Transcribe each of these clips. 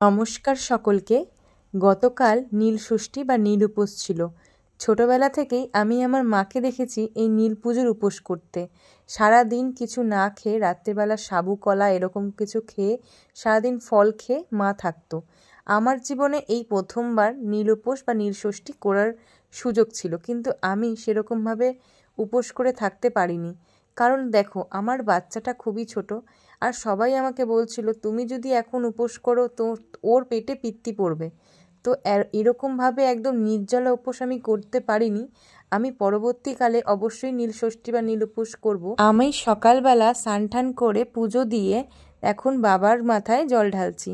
নমস্কার সকলকে। গতকাল নীল ষষ্ঠী বা নীল উপোস ছিল। ছোটবেলা থেকেই আমি আমার মাকে দেখেছি এই নীল পুজোর উপোস করতে। সারাদিন কিছু না খেয়ে, রাত্রেবেলা সাবু কলা এরকম কিছু খেয়ে, সারাদিন ফল খেয়ে মা থাকতো। আমার জীবনে এই প্রথমবার নীল উপোস বা নীল ষষ্ঠী করার সুযোগ ছিল, কিন্তু আমি সেরকমভাবে উপোস করে থাকতে পারিনি। কারণ দেখো, আমার বাচ্চাটা খুবই ছোট, আর সবাই আমাকে বলছিল তুমি যদি এখন উপোস করো তো ওর পেটে পিত্তি পড়বে। তো এরকমভাবে একদম নির্জলা উপোস আমি করতে পারিনি। আমি পরবর্তীকালে অবশ্যই নীল ষষ্ঠী বা নীল উপোস করব। আমি সকালবেলা স্নান টান করে পুজো দিয়ে এখন বাবার মাথায় জল ঢালছি।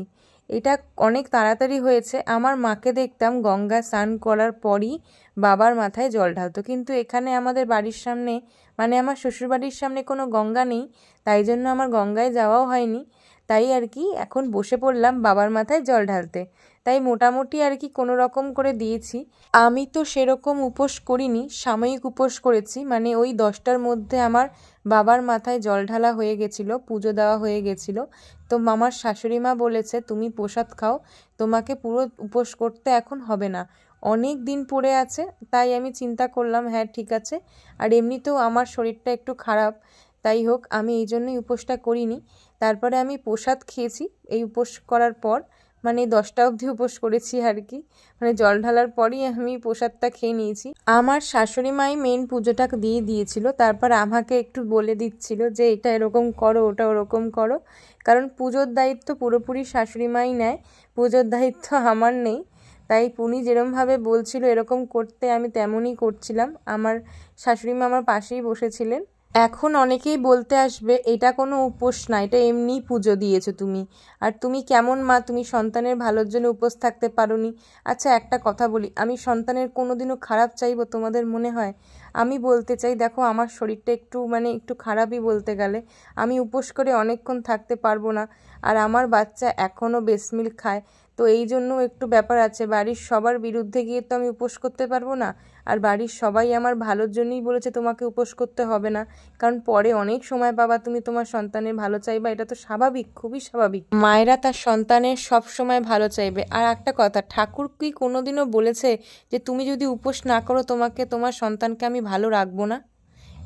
এটা অনেক তাড়াতাড়ি হয়েছে। আমার মাকে দেখতাম গঙ্গা স্নান করার পরই বাবার মাথায় জল ঢালতো, কিন্তু এখানে আমাদের বাড়ির সামনে, মানে আমার শ্বশুরবাড়ির সামনে কোনো গঙ্গা নেই, তাই জন্য আমার গঙ্গায় যাওয়াও হয়নি। তাই আর কি এখন বসে পড়লাম বাবার মাথায় জল ঢালতে। তাই মোটামুটি আর কি কোনো রকম করে দিয়েছি। আমি তো সেরকম উপোস করিনি, সাময়িক উপোস করেছি। মানে ওই 10টার মধ্যে আমার বাবার মাথায় জল ঢালা হয়ে গেছিলো, পুজো দেওয়া হয়ে গেছিলো। তো আমার শাশুড়ি মা বলেছে তুমি প্রসাদ খাও, তোমাকে পুরো উপোস করতে এখন হবে না, অনেক দিন পড়ে আছে। তাই আমি চিন্তা করলাম হ্যাঁ ঠিক আছে। আর এমনিতেও আমার শরীরটা একটু খারাপ, তাই হোক আমি এই জন্যই উপোসটা করিনি। তারপরে আমি প্রসাদ খেয়েছি এই উপোস করার পর, মানে 10টা অবধি উপোস করেছি আর কি। মানে জল ঢালার পরই আমি প্রসাদটা খেয়ে নিয়েছি। আমার শাশুড়ি মাই মেন পুজোটা দিয়ে দিয়েছিল, তারপর আমাকে একটু বলে দিচ্ছিল যে এটা এরকম করো, ওটা ওরকম করো। কারণ পুজোর দায়িত্ব পুরোপুরি শাশুড়ি মাই নেয়, পুজোর দায়িত্ব আমার নেই। তাই উনি যেরমভাবে বলছিল এরকম করতে, আমি তেমনই করছিলাম। আমার শাশুড়ি মা আমার পাশেই বসেছিলেন। এখন অনেকেই বলতে আসবে এটা কোনো উপোস না, এটা এমনিই পুজো দিয়েছো তুমি, আর তুমি কেমন মা, তুমি সন্তানের ভালোর জন্য উপোস থাকতে পারোনি। আচ্ছা একটা কথা বলি, আমি সন্তানের কোনোদিনও খারাপ চাইবো তোমাদের মনে হয়? আমি বলতে চাই দেখো, আমার শরীরটা একটু খারাপই বলতে গেলে। আমি উপোস করে অনেকক্ষণ থাকতে পারবো না, আর আমার বাচ্চা এখনও ব্রেস্ট মিল্ক খায়। তো এই জন্য একটু ব্যাপার আছে, বাড়ির সবার বিরুদ্ধে গিয়ে তো আমি উপোস করতে পারবো না। আর বাড়ির সবাই আমার ভালোর জন্যই বলেছে তোমাকে উপোস করতে হবে না, কারণ পরে অনেক সময় পাবা তুমি তোমার সন্তানের ভালো চাইবা, এটা তো স্বাভাবিক, খুবই স্বাভাবিক। মায়েরা তার সন্তানের সব সময় ভালো চাইবে। আর একটা কথা, ঠাকুর কি কোনোদিনও বলেছে যে তুমি যদি উপোস না করো তোমাকে, তোমার সন্তানকে আমি ভালো রাখবো না?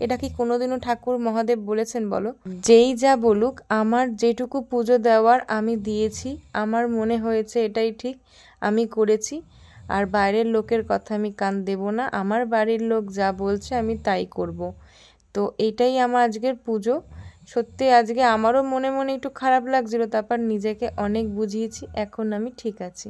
এটা কি কোনোদিনও ঠাকুর মহাদেব বলেছেন বলো? যেই যা বলুক, আমার যেটুকু পুজো দেওয়ার আমি দিয়েছি, আমার মনে হয়েছে এটাই ঠিক, আমি করেছি। আর বাইরের লোকের কথা আমি কান দেব না, আমার বাড়ির লোক যা বলছে আমি তাই করব। তো এটাই আমার আজকের পুজো। সত্যি আজকে আমারও মনে মনে একটু খারাপ লাগছিল, তারপর নিজেকে অনেক বুঝিয়েছি, এখন আমি ঠিক আছি।